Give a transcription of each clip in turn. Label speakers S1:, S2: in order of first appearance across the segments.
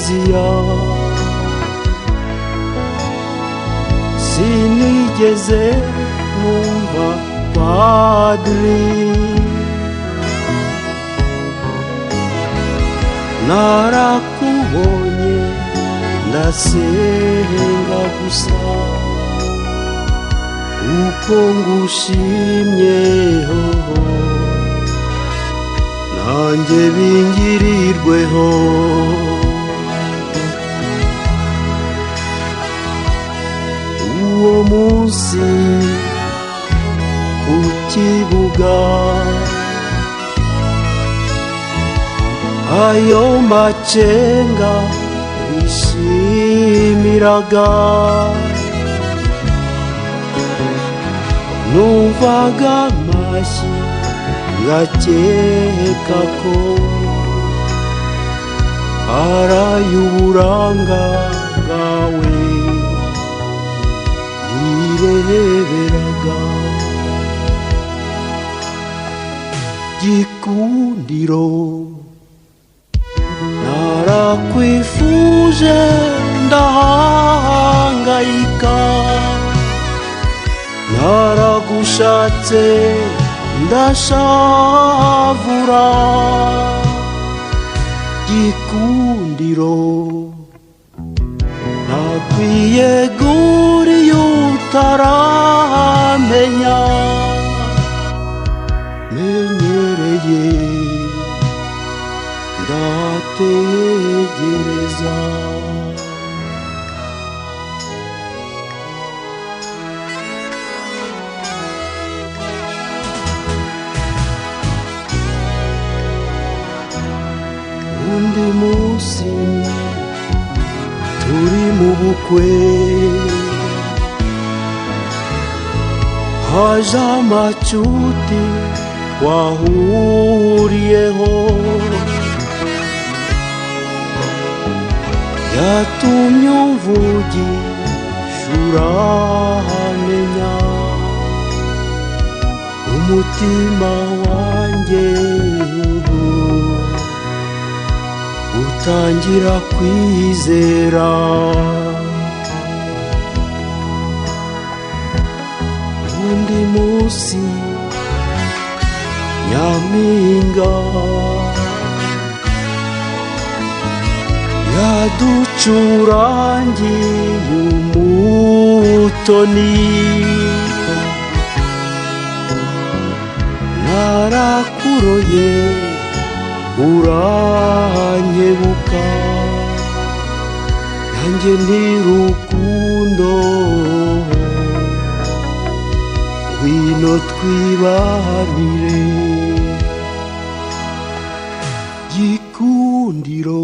S1: kiliziya sinigeze numva padiri narakubonye ndasenga gusa uko ngushimyeho nanjye bingirirweho uwo munsi ku kibuga ayo macenga bishimiraga numvaga amashyi ngakeka ko aray'uburanga bwawe nireberaga gikundiro narakwifuje ndahangayika naragushatse ndashavura gikundiro nakwiyeguriye utaramenya menyereye ndategereza undi munsi turi mu bukwe haje amacuti twahuriyeho yatumye umvugisha uramenya umutima wanjye utangira kwizera undi munsi nyampinga yaducurangiye umutoni narakuroye urankebuka nanjye ndi rukundo ngwino twibanire gikundiro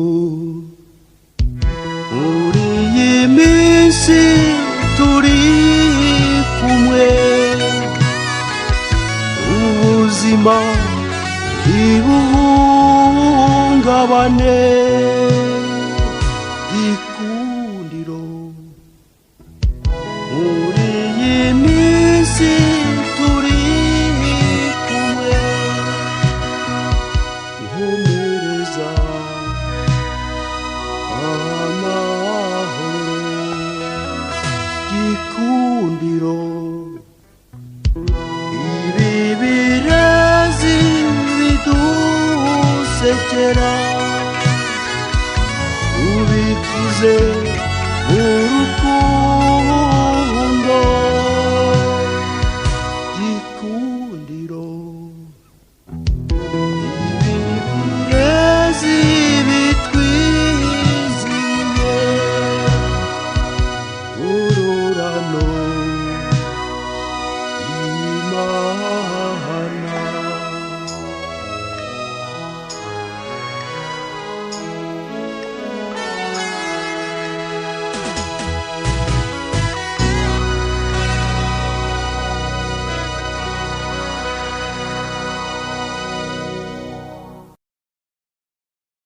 S1: muri iyi minsi turi kumwe ubuzima ntibuhungabane gikundiro muri iyi minsi turi kumwe nkomereza amahoro gikundiro ibi birezi bidusekera ubikuze